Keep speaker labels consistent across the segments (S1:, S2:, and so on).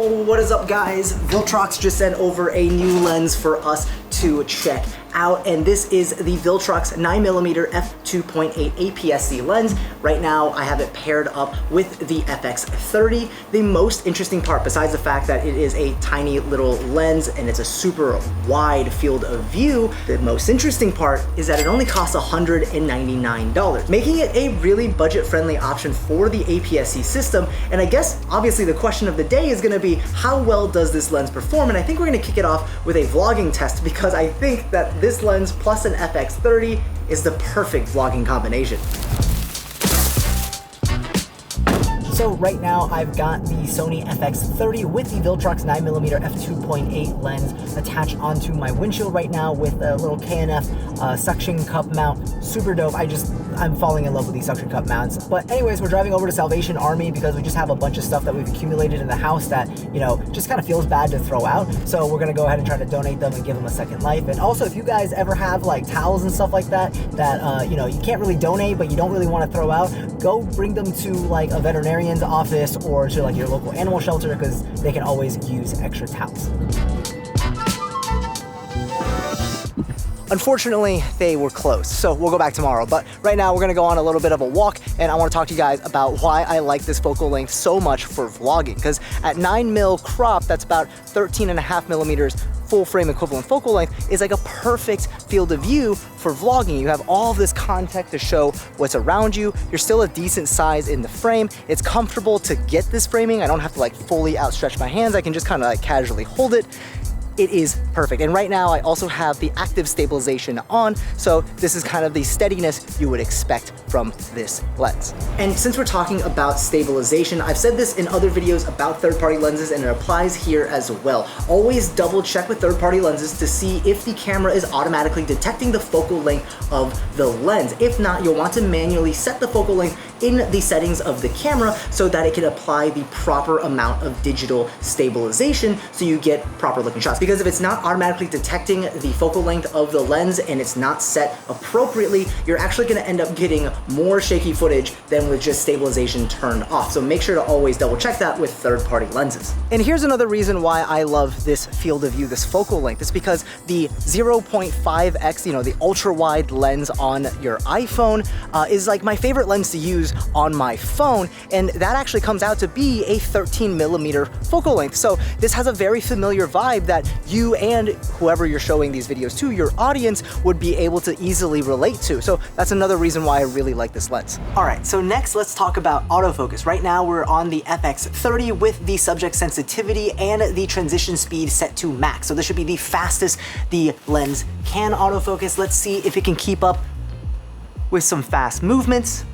S1: Yo, what is up guys? Viltrox just sent over a new lens for us to check out, and this is the Viltrox 9mm f2.8 APS-C lens. Right now I have it paired up with the FX30. The most interesting part, besides the fact that it is a tiny little lens and it's a super wide field of view, the most interesting part is that it only costs $199, making it a really budget-friendly option for the APS-C system. And I guess obviously the question of the day is gonna be, how well does this lens perform? And I think we're gonna kick it off with a vlogging test, because I think that this lens plus an FX30 is the perfect vlogging combination. So right now I've got the Sony FX30 with the Viltrox 9mm f2.8 lens attached onto my windshield right now with a little KNF suction cup mount. Super dope. I'm falling in love with these suction cup mounts. But anyways, we're driving over to Salvation Army because we just have a bunch of stuff that we've accumulated in the house that, you know, just kind of feels bad to throw out. So we're gonna go ahead and try to donate them and give them a second life. And also, if you guys ever have like towels and stuff like that, you know, you can't really donate, but you don't really want to throw out, go bring them to like a veterinarian's office or to like your local animal shelter, because they can always use extra towels. Unfortunately, they were closed, so we'll go back tomorrow. But right now, we're gonna go on a little bit of a walk, and I wanna talk to you guys about why I like this focal length so much for vlogging. Because at 9mm crop, that's about 13.5mm full frame equivalent focal length, is like a perfect field of view for vlogging. You have all of this context to show what's around you. You're still a decent size in the frame. It's comfortable to get this framing. I don't have to like fully outstretch my hands. I can just kind of like casually hold it. It is perfect. And right now I also have the active stabilization on, so this is kind of the steadiness you would expect from this lens. And since we're talking about stabilization, I've said this in other videos about third-party lenses, and it applies here as well. Always double check with third-party lenses to see if the camera is automatically detecting the focal length of the lens. If not, you'll want to manually set the focal length in the settings of the camera so that it can apply the proper amount of digital stabilization so you get proper looking shots. Because if it's not automatically detecting the focal length of the lens and it's not set appropriately, you're actually gonna end up getting more shaky footage than with just stabilization turned off. So make sure to always double check that with third-party lenses. And here's another reason why I love this field of view, this focal length. It's because the 0.5x, you know, the ultra wide lens on your iPhone is like my favorite lens to use on my phone, and that actually comes out to be a 13mm focal length. So this has a very familiar vibe that you and whoever you're showing these videos to, your audience, would be able to easily relate to. So that's another reason why I really like this lens. All right, so next let's talk about autofocus. Right now we're on the FX30 with the subject sensitivity and the transition speed set to max. So this should be the fastest the lens can autofocus. Let's see if it can keep up with some fast movements.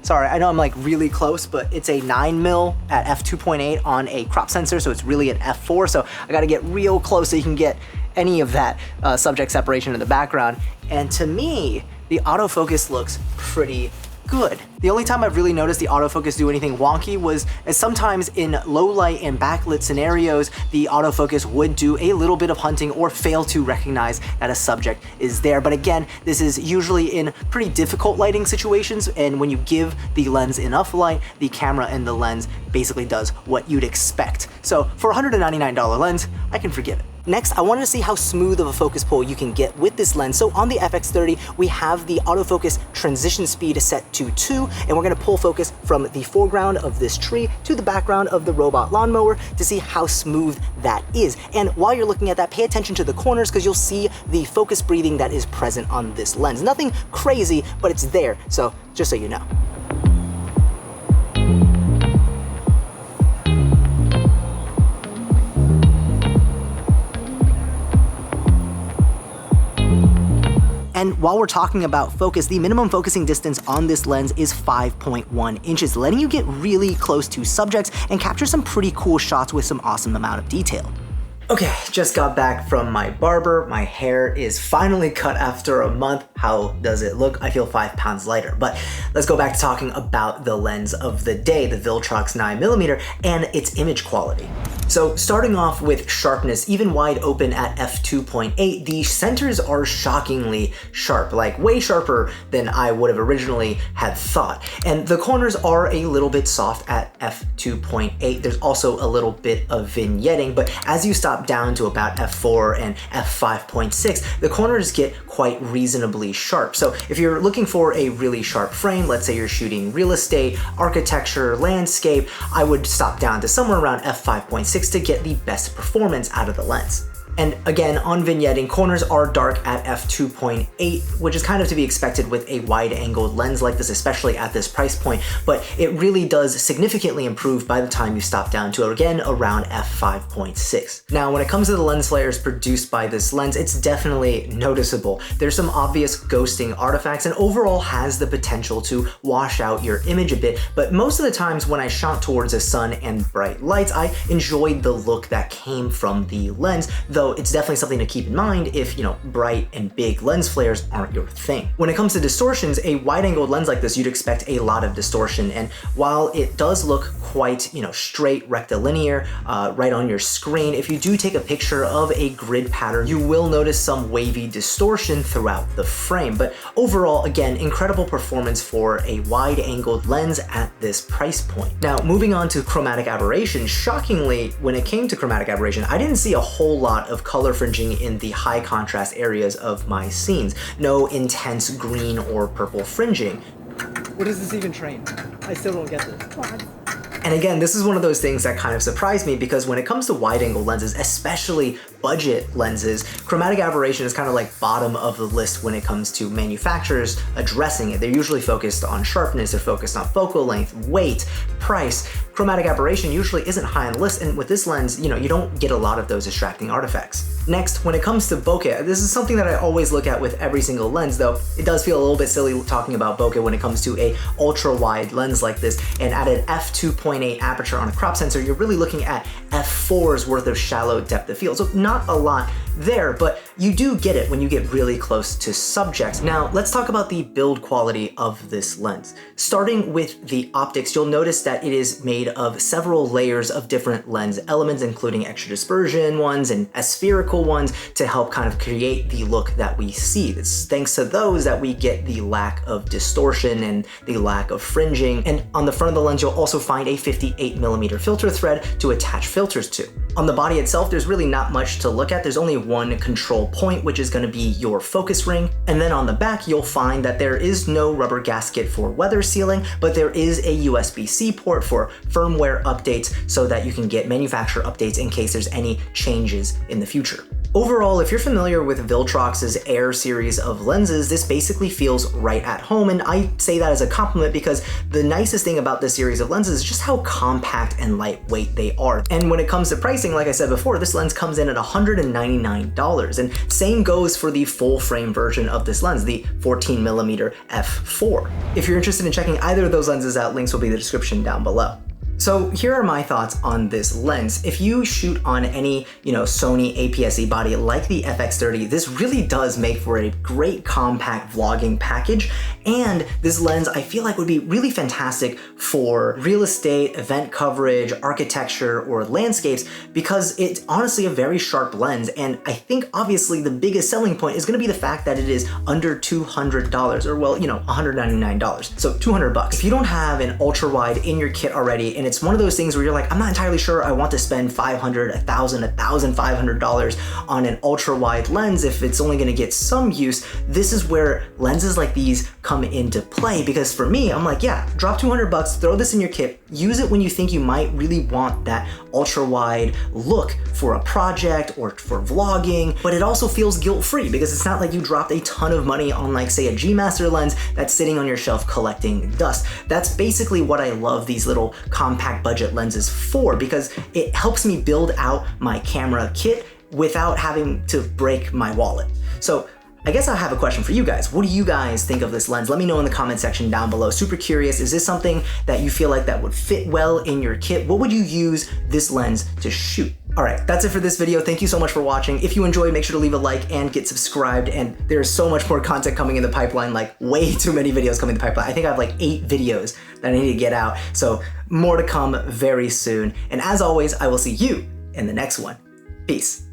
S1: Sorry, I know I'm like really close, but it's a 9mm at f2.8 on a crop sensor, so it's really at f4, so I gotta get real close so you can get any of that subject separation in the background. And to me, the autofocus looks pretty good. The only time I've really noticed the autofocus do anything wonky was as sometimes in low light and backlit scenarios, the autofocus would do a little bit of hunting or fail to recognize that a subject is there. But again, this is usually in pretty difficult lighting situations, and when you give the lens enough light, the camera and the lens basically does what you'd expect. So for a $199 lens, I can forgive it. Next, I wanted to see how smooth of a focus pull you can get with this lens. So on the FX30, we have the autofocus transition speed set to 2, and we're gonna pull focus from the foreground of this tree to the background of the robot lawnmower to see how smooth that is. And while you're looking at that, pay attention to the corners, because you'll see the focus breathing that is present on this lens. Nothing crazy, but it's there, so just so you know. And while we're talking about focus, the minimum focusing distance on this lens is 5.1 inches, letting you get really close to subjects and capture some pretty cool shots with some awesome amount of detail. Okay, just got back from my barber. My hair is finally cut after a month. how does it look? I feel 5 pounds lighter. But let's go back to talking about the lens of the day, the Viltrox 9mm, and its image quality. So starting off with sharpness, even wide open at f2.8, the centers are shockingly sharp, like way sharper than I would have originally had thought. And the corners are a little bit soft at f2.8. There's also a little bit of vignetting, but as you stop down to about f4 and f5.6, the corners get quite reasonably sharp. So if you're looking for a really sharp frame, let's say you're shooting real estate, architecture, landscape, I would stop down to somewhere around f5.6 to get the best performance out of the lens. And again, on vignetting, corners are dark at f2.8, which is kind of to be expected with a wide-angled lens like this, especially at this price point, but it really does significantly improve by the time you stop down to, again, around f5.6. Now, when it comes to the lens flares produced by this lens, it's definitely noticeable. There's some obvious ghosting artifacts, and overall has the potential to wash out your image a bit, but most of the times when I shot towards the sun and bright lights, I enjoyed the look that came from the lens, though it's definitely something to keep in mind if, you know, bright and big lens flares aren't your thing. When it comes to distortions, a wide-angled lens like this, you'd expect a lot of distortion, and while it does look quite, you know, straight, rectilinear, right on your screen, if you do take a picture of a grid pattern, you will notice some wavy distortion throughout the frame. But overall, again, incredible performance for a wide-angled lens at this price point. Now, moving on to chromatic aberration, shockingly, when it came to chromatic aberration, I didn't see a whole lot of color fringing in the high contrast areas of my scenes. No intense green or purple fringing.
S2: What does this even train? I still don't get this.
S3: Quad.
S1: And again, this is one of those things that kind of surprised me, because when it comes to wide-angle lenses, especially budget lenses, chromatic aberration is kind of like bottom of the list when it comes to manufacturers addressing it. They're usually focused on sharpness, they're focused on focal length, weight, price. Chromatic aberration usually isn't high on the list, and with this lens, you know, you don't get a lot of those distracting artifacts. Next, when it comes to bokeh, this is something that I always look at with every single lens, though it does feel a little bit silly talking about bokeh when it comes to a ultra-wide lens like this, and at an f2.8 aperture on a crop sensor, you're really looking at f4's worth of shallow depth of field. So not a lot there, but you do get it when you get really close to subjects. Now, let's talk about the build quality of this lens. Starting with the optics, you'll notice that it is made of several layers of different lens elements, including extra dispersion ones and aspherical ones, to help kind of create the look that we see. It's thanks to those that we get the lack of distortion and the lack of fringing. And on the front of the lens, you'll also find a 58mm filter thread to attach filters to. On the body itself, there's really not much to look at. There's only one control point, which is going to be your focus ring. And then on the back, you'll find that there is no rubber gasket for weather sealing, but there is a USB-C port for firmware updates so that you can get manufacturer updates in case there's any changes in the future. Overall, if you're familiar with Viltrox's Air series of lenses, this basically feels right at home, and I say that as a compliment because the nicest thing about this series of lenses is just how compact and lightweight they are. And when it comes to pricing, like I said before, this lens comes in at $199, and same goes for the full frame version of this lens, the 14mm f4. If you're interested in checking either of those lenses out, links will be in the description down below. So here are my thoughts on this lens. If you shoot on any, Sony APS-C body like the FX30, this really does make for a great compact vlogging package. And this lens, I feel like, would be really fantastic for real estate, event coverage, architecture, or landscapes, because it's honestly a very sharp lens. And I think obviously the biggest selling point is gonna be the fact that it is under $200, or well, $199. So 200 bucks. If you don't have an ultra wide in your kit already, and it's one of those things where you're like, I'm not entirely sure I want to spend $500, $1,000, $1,500 on an ultra wide lens if it's only gonna get some use, this is where lenses like these come into play. Because for me, I'm like, yeah, drop 200 bucks, throw this in your kit, use it when you think you might really want that ultra wide look for a project or for vlogging, but it also feels guilt-free because it's not like you dropped a ton of money on, like, say, a G Master lens that's sitting on your shelf collecting dust. That's basically what I love these little compact budget lenses for, because it helps me build out my camera kit without having to break my wallet. So I guess I have a question for you guys. What do you guys think of this lens? Let me know in the comment section down below. Super curious. Is this something that you feel like that would fit well in your kit? What would you use this lens to shoot? All right, that's it for this video. Thank you so much for watching. If you enjoyed, make sure to leave a like and get subscribed. And there's so much more content coming in the pipeline, like way too many videos coming in the pipeline. I think I have like 8 videos that I need to get out. So more to come very soon. And as always, I will see you in the next one. Peace.